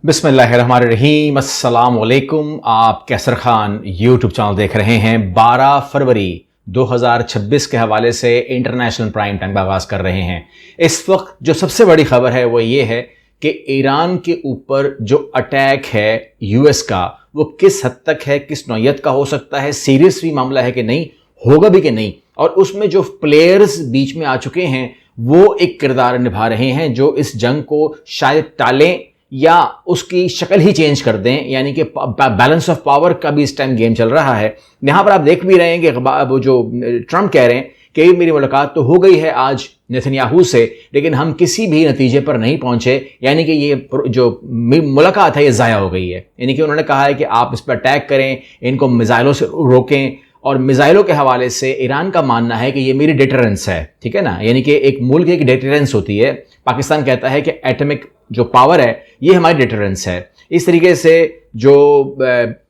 बिस्मिल्लाहिर्रहमानिर्रहीम, अस्सलाम वालेकुम। आप कैसर खान यूट्यूब चैनल देख रहे हैं। 12 फरवरी 2026 के हवाले से इंटरनेशनल प्राइम टाइम का आगाज़ कर रहे हैं। इस वक्त जो सबसे बड़ी खबर है वो ये है कि ईरान के ऊपर जो अटैक है यूएस का, वो किस हद तक है, किस नौयत का हो सकता है, सीरियस भी मामला है कि नहीं, होगा भी कि नहीं, और उसमें जो प्लेयर्स बीच में आ चुके हैं वो एक किरदार निभा रहे हैं जो इस जंग को शायद टालें या उसकी शक्ल ही चेंज कर दें। यानी कि बैलेंस ऑफ पावर का भी इस टाइम गेम चल रहा है। यहां पर आप देख भी रहे हैं कि वो जो ट्रंप कह रहे हैं कि मेरी मुलाकात तो हो गई है आज नेतन्याहू से, लेकिन हम किसी भी नतीजे पर नहीं पहुंचे। यानी कि ये जो मुलाकात है ये ज़ाया हो गई है। यानी कि उन्होंने कहा है कि आप इस पर अटैक करें, इनको मिसाइलों से रोकें, और मिसाइलों के हवाले से ईरान का मानना है कि ये मेरी डिटरेंस है। ठीक है ना, यानी कि एक मुल्क की एक डिटरेंस होती है। पाकिस्तान कहता है कि एटॉमिक जो पावर है ये हमारी डिटरेंस है। इस तरीके से जो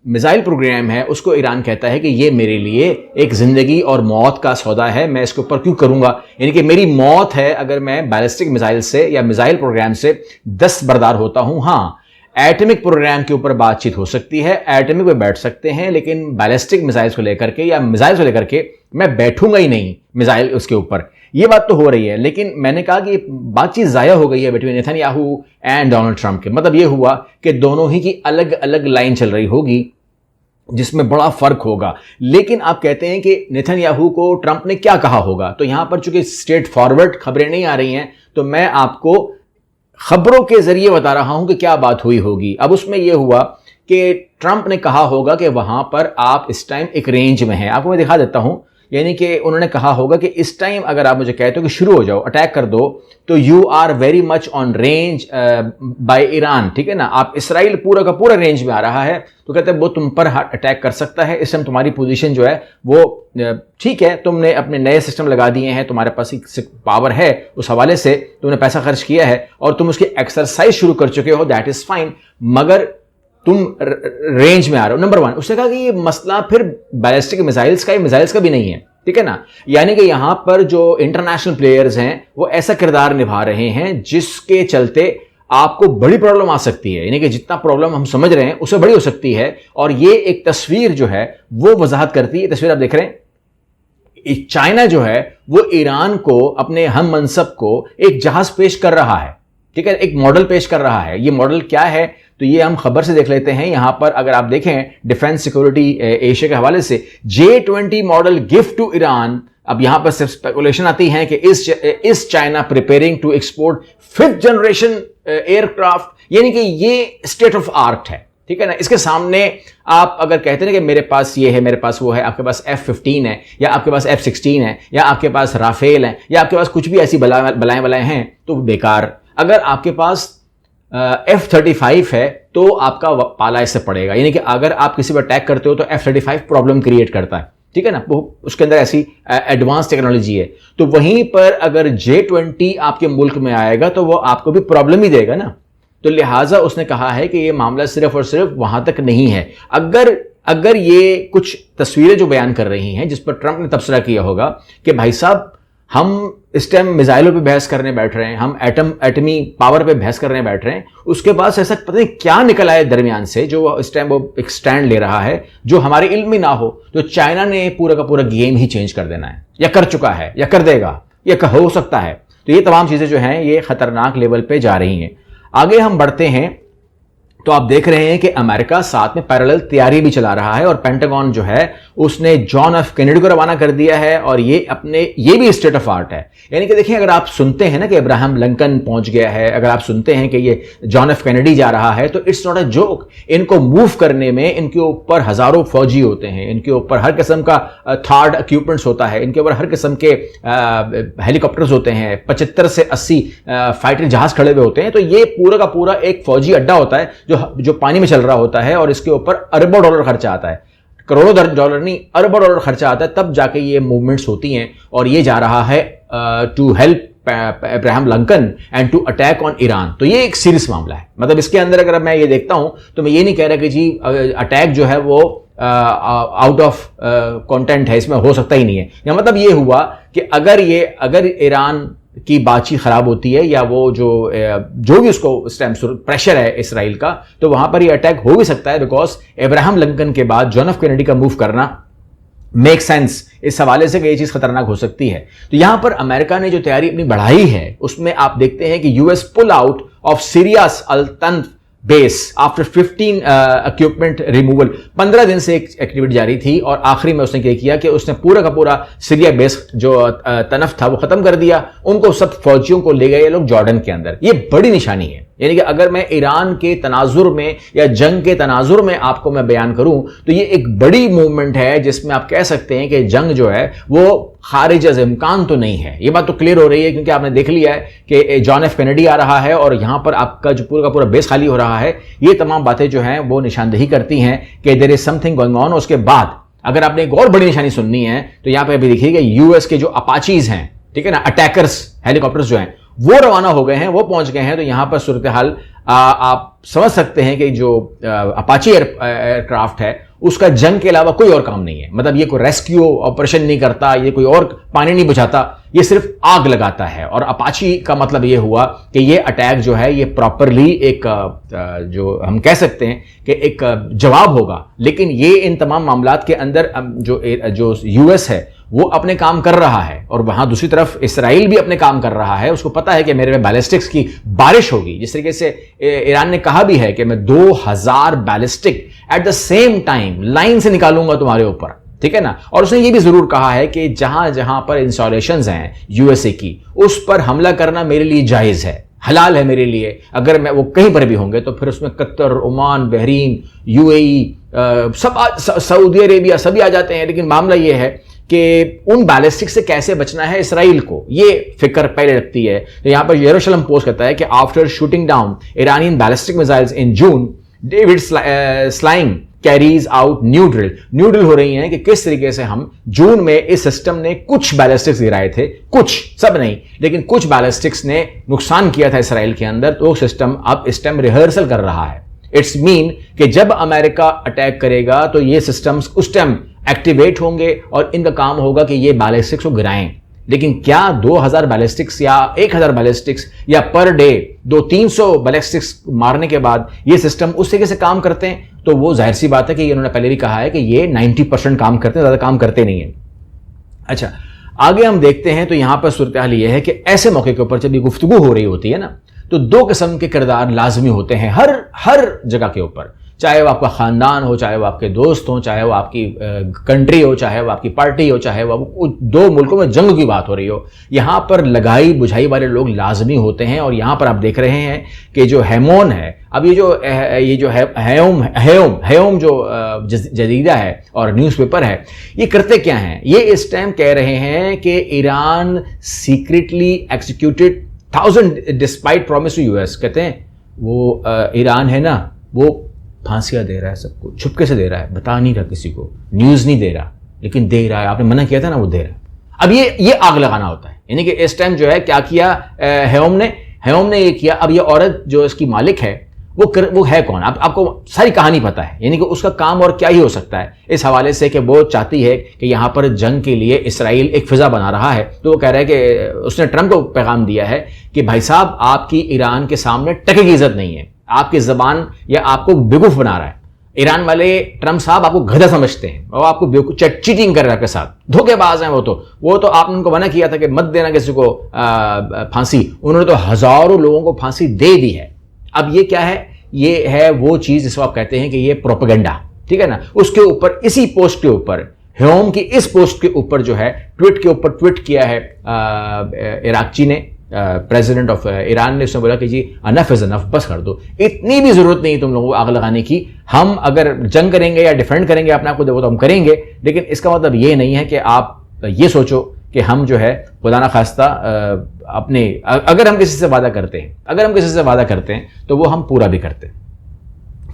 मिसाइल प्रोग्राम है उसको ईरान कहता है कि ये मेरे लिए एक ज़िंदगी और मौत का सौदा है, मैं इसके ऊपर क्यों करूँगा। यानी कि मेरी मौत है अगर मैं बैलिस्टिक मिसाइल से या मिसाइल प्रोग्राम से दस्तबरदार होता हूँ। हाँ, एटॉमिक प्रोग्राम के ऊपर बातचीत हो सकती है, एटॉमिक पे बैठ सकते हैं, लेकिन बैलिस्टिक मिसाइल्स को लेकर के या मिसाइल्स को लेकर के मैं बैठूंगा ही नहीं मिसाइल उसके ऊपर। ये बात तो हो रही है, लेकिन मैंने कहा कि बातचीत ज़ाया हो गई है between Netanyahu and Donald Trump के। मतलब ये हुआ कि दोनों ही की अलग अलग लाइन चल रही होगी जिसमें बड़ा फर्क होगा। लेकिन आप कहते हैं कि नेतन्याहू को ट्रंप ने क्या कहा होगा, तो यहां पर चूंकि स्ट्रेट फॉरवर्ड खबरें नहीं आ रही हैं तो मैं आपको खबरों के जरिए बता रहा हूं कि क्या बात हुई होगी। अब उसमें यह हुआ कि ट्रंप ने कहा होगा कि वहां पर आप इस टाइम एक रेंज में हैं। आपको मैं दिखा देता हूं। यानी कि उन्होंने कहा होगा कि इस टाइम अगर आप मुझे कहते हो कि शुरू हो जाओ, अटैक कर दो, तो you are very much on range by Iran. ठीक है ना, आप इसराइल पूरा का पूरा रेंज में आ रहा है, तो कहते हैं वो तुम पर अटैक कर सकता है। इस टाइम तुम्हारी पोजीशन जो है वो ठीक है, तुमने अपने नए सिस्टम लगा दिए हैं, तुम्हारे पास पावर है, उस हवाले से तुमने पैसा खर्च किया है और तुम उसकी एक्सरसाइज शुरू कर चुके हो, दैट इज फाइन, मगर तुम रेंज में आ रहे हो। नंबर वन, उसने कहा कि ये मसला फिर बैलिस्टिक मिसाइल्स का, मिसाइल्स का भी नहीं है। ठीक है ना, यानी कि यहां पर जो इंटरनेशनल प्लेयर्स हैं वो ऐसा किरदार निभा रहे हैं जिसके चलते आपको बड़ी प्रॉब्लम आ सकती है। यानी कि जितना प्रॉब्लम हम समझ रहे हैं उससे बड़ी हो सकती है। और ये एक तस्वीर जो है वो वजाहत करती है। तस्वीर आप देख रहे हैं, चाइना जो है वो ईरान को, अपने हम मनसब को एक जहाज पेश कर रहा है। ठीक है, एक मॉडल पेश कर रहा है। ये मॉडल क्या है तो ये हम खबर से देख लेते हैं। यहां पर अगर आप देखें डिफेंस सिक्योरिटी एशिया के हवाले से, J-20 model gift to Iran. अब यहां पर सिर्फ स्पेकुलेशन आती है कि इस China preparing to export 5th generation aircraft. यानी कि ये स्टेट ऑफ आर्ट है। ठीक है ना, इसके सामने आप अगर कहते हैं कि मेरे पास ये है, मेरे पास वो है, आपके पास F-15 है या आपके पास F-16 है या आपके पास राफेल है या आपके पास कुछ भी ऐसी बलाएं हैं, तो बेकार। अगर आपके पास F-35 है तो आपका पाला इससे पड़ेगा। यानी कि अगर आप किसी पर अटैक करते हो तो F-35 प्रॉब्लम क्रिएट करता है। ठीक है ना, वो उसके अंदर ऐसी एडवांस टेक्नोलॉजी है। तो वहीं पर अगर J-20 आपके मुल्क में आएगा तो वो आपको भी प्रॉब्लम ही देगा ना। तो लिहाजा उसने कहा है कि ये मामला सिर्फ और सिर्फ वहां तक नहीं है। अगर ये कुछ तस्वीरें जो बयान कर रही हैं जिस पर ट्रंप ने तबसरा किया होगा कि भाई साहब हम इस टाइम मिसाइलों पे बहस करने बैठ रहे हैं, हम एटमी पावर पे बहस करने बैठ रहे हैं, उसके बाद ऐसा पता नहीं क्या निकल आए दरमियान से जो इस टाइम वो एक स्टैंड ले रहा है जो हमारे इल्म में ना हो। तो चाइना ने पूरा का पूरा गेम ही चेंज कर देना है, या कर चुका है, या कर देगा, या हो सकता है। तो ये तमाम चीजें जो हैं ये खतरनाक लेवल पे जा रही हैं। आगे हम बढ़ते हैं तो आप देख रहे हैं कि अमेरिका साथ में पैरेलल तैयारी भी चला रहा है और पेंटागन जो है उसने जॉन एफ कैनेडी को रवाना कर दिया है। और ये भी स्टेट ऑफ आर्ट है। यानी कि देखिए, अगर आप सुनते हैं ना कि अब्राहम लिंकन पहुंच गया है, अगर आप सुनते हैं कि ये जॉन एफ कैनेडी जा रहा है, तो इट्स नॉट अ जोक। इनको मूव करने में इनके ऊपर हजारों फौजी होते हैं, इनके ऊपर हर किस्म का थर्ड इक्विपमेंट्स होता है, इनके ऊपर हर किस्म के हेलीकॉप्टर्स होते हैं, 75 से 80 फाइटर जहाज खड़े हुए होते हैं। तो ये पूरा का पूरा एक फौजी अड्डा होता है जो पानी में चल रहा होता है और इसके ऊपर अरबों डॉलर खर्चा आता है, करोड़ों डॉलर नहीं, अरबों डॉलर खर्चा आता है, तब जाके ये मूवमेंट्स होती हैं। और ये जा रहा है to help Abraham Lincoln and to attack on Iran. तो ये एक सीरियस मामला है। मतलब इसके अंदर अगर मैं ये देखता हूं तो मैं ये नहीं कह रहा कि जी अटैक जो है वो आउट ऑफ कंटेंट है, इसमें हो सकता ही नहीं है। या मतलब ये हुआ कि अगर ईरान की बातचीत खराब होती है या वो जो भी उसको इस टाइम प्रेशर है इसराइल का, तो वहां पर ये अटैक हो भी सकता है, बिकॉज अब्राहम लिंकन के बाद जॉन एफ कैनेडी का मूव करना मेक सेंस इस हवाले से कि ये चीज खतरनाक हो सकती है। तो यहां पर अमेरिका ने जो तैयारी अपनी बढ़ाई है उसमें आप देखते हैं कि US pull out of Syria's Al Tanf base after 15 equipment removal. 15 दिन से एक एक्टिविटी जारी थी और आखिरी में उसने क्या किया कि उसने पूरा का पूरा सीरिया बेस जो तनफ था वो खत्म कर दिया। उनको सब फौजियों को ले गए ये लोग जॉर्डन के अंदर। ये बड़ी निशानी है। यानी कि अगर मैं ईरान के तनाजुर में या जंग के तनाजुर में आपको मैं बयान करूं तो ये एक बड़ी मूवमेंट है जिसमें आप कह सकते हैं कि जंग जो है वो खारिज अज़ इम्कान तो नहीं है। ये बात तो क्लियर हो रही है क्योंकि आपने देख लिया है कि जॉन एफ कैनेडी आ रहा है और यहां पर आपका जो पूरा का पूरा बेस खाली हो रहा है। ये तमाम बातें जो हैं वो निशानदेही करती हैं कि there is something going on. उसके बाद अगर आपने एक और बड़ी निशानी सुननी है तो यहां पर अभी देखिएगा यूएस के जो अपाचीज हैं, ठीक है ना, अटैकर्स हेलीकॉप्टर्स जो हैं वो रवाना हो गए हैं, वो पहुंच गए हैं। तो यहां पर सूरत हाल आप समझ सकते हैं कि जो अपाची एयरक्राफ्ट है उसका जंग के अलावा कोई और काम नहीं है। मतलब ये कोई रेस्क्यू ऑपरेशन नहीं करता, ये कोई और पानी नहीं बुझाता, ये सिर्फ आग लगाता है। और अपाची का मतलब ये हुआ कि ये अटैक जो है ये प्रॉपरली एक जो हम कह सकते हैं कि एक जवाब होगा। लेकिन ये इन तमाम मामलात के अंदर जो यूएस है वो अपने काम कर रहा है और वहां दूसरी तरफ इसराइल भी अपने काम कर रहा है। उसको पता है कि मेरे में बैलिस्टिक्स की बारिश होगी। जिस तरीके से ईरान ने कहा भी है कि मैं 2000 ballistic at the same time line से निकालूंगा तुम्हारे ऊपर, ठीक है ना। और उसने ये भी जरूर कहा है कि जहां जहां पर इंस्टॉलेशंस हैं यूएसए की उस पर हमला करना मेरे लिए जायज है, हलाल है मेरे लिए। अगर मैं वो कहीं पर भी होंगे तो फिर उसमें Qatar, Oman, Bahrain, UAE, Saudi Arabia सभी आ जाते हैं। लेकिन मामला ये है कि उन बैलिस्टिक से कैसे बचना है इसराइल को, ये फिक्र पहले रखती है। तो यहां पर यरूशलेम पोस्ट करता है कि after shooting down Iranian ballistic missiles in June, David Sling carries out new drill हो रही हैं कि किस तरीके से हम जून में इस सिस्टम ने कुछ बैलिस्टिक्स गिराए थे, कुछ, सब नहीं, लेकिन कुछ बैलिस्टिक्स ने नुकसान किया था इसराइल के अंदर। तो सिस्टम अब इस टाइम रिहर्सल कर रहा है। इट्स मीन कि जब अमेरिका अटैक करेगा तो ये सिस्टम्स उस टाइम एक्टिवेट होंगे और इनका काम होगा कि ये बैलिस्टिक्स को गिराएं। लेकिन क्या 2000 बैलिस्टिक्स या 1000 बैलिस्टिक्स या पर डे 200-300 बैलिस्टिक्स मारने के बाद ये सिस्टम उस तरीके से काम करते हैं? तो वो जाहिर सी बात है कि इन्होंने पहले भी कहा है कि ये 90% काम करते हैं, ज्यादा काम करते नहीं है। अच्छा, आगे हम देखते हैं तो यहां पर सूरत हाल ये है कि ऐसे मौके के ऊपर जब ये गुफ्तगू हो रही होती है ना तो दो किस्म के किरदार लाजमी होते हैं हर जगह के ऊपर, चाहे वो आपका खानदान हो, चाहे वो आपके दोस्त हो, चाहे वो आपकी कंट्री हो, चाहे वो आपकी पार्टी हो, चाहे वो दो मुल्कों में जंग की बात हो रही हो। यहां पर लगाई बुझाई वाले लोग लाजमी होते हैं। और यहां पर आप देख रहे हैं कि जो हेमोन है, अब ये जो हेयोम जो जदीदा है और न्यूज़पेपर है, ये करते क्या हैं? ये इस टाइम कह रहे हैं कि Iran secretly executed 1000 despite promise to US. कहते हैं वो ईरान है ना, वो फांसियां दे रहा है सबको, छुपके से दे रहा है, बता नहीं रहा किसी को, न्यूज़ नहीं दे रहा, लेकिन दे रहा है। आपने मना किया था ना, वो दे रहा है। अब ये आग लगाना होता है। यानी कि इस टाइम जो है क्या किया हेयोम ने ये किया। अब ये औरत जो इसकी मालिक है वो है कौन? आपको सारी कहानी पता है। यानी कि उसका काम और क्या ही हो सकता है इस हवाले से कि वो चाहती है कि यहां पर जंग के लिए इसराइल एक फिजा बना रहा है। तो वो कह रहा है कि उसने ट्रंप को पैगाम दिया है कि भाई साहब, आपकी ईरान के सामने टके की इज्जत नहीं है, आपकी जबान या आपको बेवकूफ बना रहा है। ईरान वाले ट्रंप साहब आपको गधा समझते हैं और आपको बेवकूफ चीटिंग कर रहा है आपके साथ, धोखेबाज हैं वो तो आपने उनको मना किया था कि मत देना किसी को फांसी, उन्होंने तो हजारों लोगों को फांसी दे दी है। अब ये क्या है? ये है वो चीज जिसको आप कहते हैं कि ये प्रोपेगेंडा, ठीक है ना। उसके ऊपर, इसी पोस्ट के ऊपर, हेयोम की इस पोस्ट के ऊपर जो है ट्वीट के ऊपर ट्वीट किया है इराकची ने, प्रेसिडेंट ऑफ ईरान ने। उसने बोला कि जी अनफ इज अनफ, बस कर दो, इतनी भी जरूरत नहीं तुम लोगों को आग लगाने की। हम अगर जंग करेंगे या डिफेंड करेंगे अपने आप को वो तो हम करेंगे, लेकिन इसका मतलब ये नहीं है कि आप ये सोचो कि हम जो है खुदा ना खास्ता अपने अगर हम किसी से वादा करते हैं तो वो हम पूरा भी करते हैं,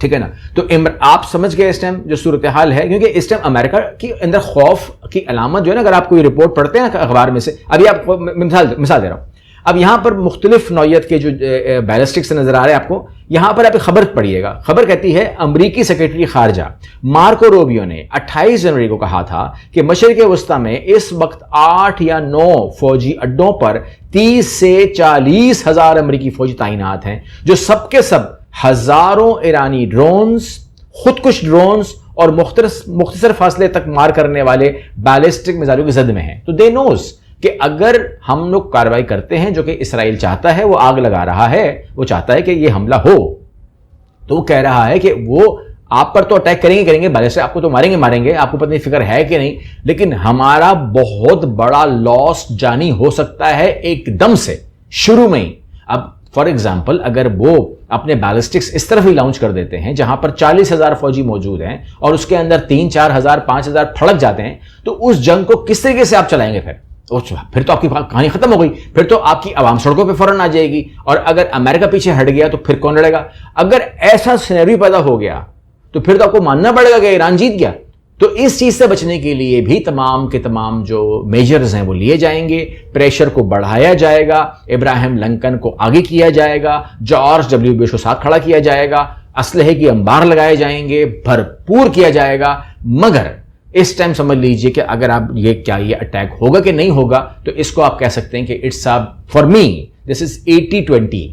ठीक है ना। तो आप समझ गए इस टाइम जो सूरत हाल है, क्योंकि इस टाइम अमेरिका के अंदर खौफ की अलामत जो है ना, अगर आप कोई रिपोर्ट पढ़ते हैं ना अखबार में से, अभी आपको मिसाल दे रहा हूं, अब यहां पर मुख्तलिफ नौयत के जो बैलिस्टिक्स नजर आ रहे हैं आपको, यहां पर आप खबर पढ़िएगा। खबर कहती है अमरीकी सेक्रेटरी खारजा मार्को रूबियो ने 28 जनवरी को कहा था कि मशरिक़ वस्ता में इस वक्त 8 या 9 फौजी अड्डों पर 30 से 40 हजार अमरीकी फौजी तैनात हैं, जो सबके सब हजारों ईरानी ड्रोन्स, खुदकुश ड्रोन्स और मुख्तसर फासले तक मार करने वाले बैलिस्टिक मिसाइलों की जद में हैं। तो दे नोज कि अगर हम लोग कार्रवाई करते हैं, जो कि इसराइल चाहता है, वो आग लगा रहा है, वो चाहता है कि ये हमला हो, तो वो कह रहा है कि वो आप पर तो अटैक करेंगे बैलिस्टिक, आपको तो मारेंगे, आपको पता नहीं फिक्र है कि नहीं, लेकिन हमारा बहुत बड़ा लॉस जानी हो सकता है एकदम से शुरू में ही। अब फॉर एग्जाम्पल अगर वो अपने बैलिस्टिक्स इस तरफ ही लॉन्च कर देते हैं जहां पर 40,000 फौजी मौजूद हैं और उसके अंदर 3-4 हजार 5,000 फड़क जाते हैं, तो उस जंग को किस तरीके से आप चलाएंगे? फिर तो आपकी कहानी खत्म हो गई। फिर तो आपकी आवाम सड़कों पे फौरन आ जाएगी, और अगर अमेरिका पीछे हट गया तो फिर कौन लड़ेगा? अगर ऐसा सिनेरियो पैदा हो गया तो फिर तो आपको मानना पड़ेगा कि ईरान जीत गया। तो इस चीज से बचने के लिए भी तमाम के तमाम जो मेजर्स हैं वो लिए जाएंगे, प्रेशर को बढ़ाया जाएगा, इब्राहिम लिंकन को आगे किया जाएगा, जॉर्ज डब्ल्यू बुश को साथ खड़ा किया जाएगा, असलहे की अंबार लगाए जाएंगे, भरपूर किया जाएगा। मगर इस टाइम समझ लीजिए कि अगर आप ये अटैक होगा कि नहीं होगा, तो इसको आप कह सकते हैं कि it's for me this is 80-20।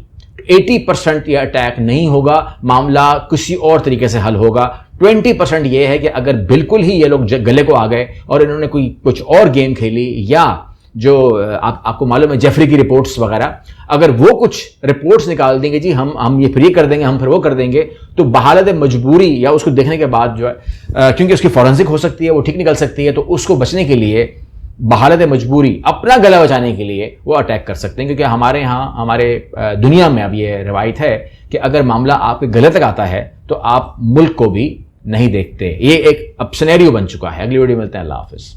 80% ये अटैक नहीं होगा, मामला किसी और तरीके से हल होगा। 20% ये है कि अगर बिल्कुल ही ये लोग गले को आ गए और इन्होंने कुछ और गेम खेली, या जो आपको मालूम है जेफरी की रिपोर्ट्स वगैरह, अगर वो कुछ रिपोर्ट्स निकाल देंगे, जी हम ये फिर ये कर देंगे, हम फिर वो कर देंगे, तो बहालत मजबूरी या उसको देखने के बाद जो है, क्योंकि उसकी फॉरेंसिक हो सकती है, वो ठीक निकल सकती है, तो उसको बचने के लिए बहालत मजबूरी अपना गला बचाने के लिए वो अटैक कर सकते हैं। क्योंकि हमारे यहाँ, हमारे दुनिया में अब ये रवायत है कि अगर मामला आपके गले तक आता है तो आप मुल्क को भी नहीं देखते। ये एक अब सिनेरियो बन चुका है। अगली वीडियो मिलते हैं। अल्लाह हाफिज।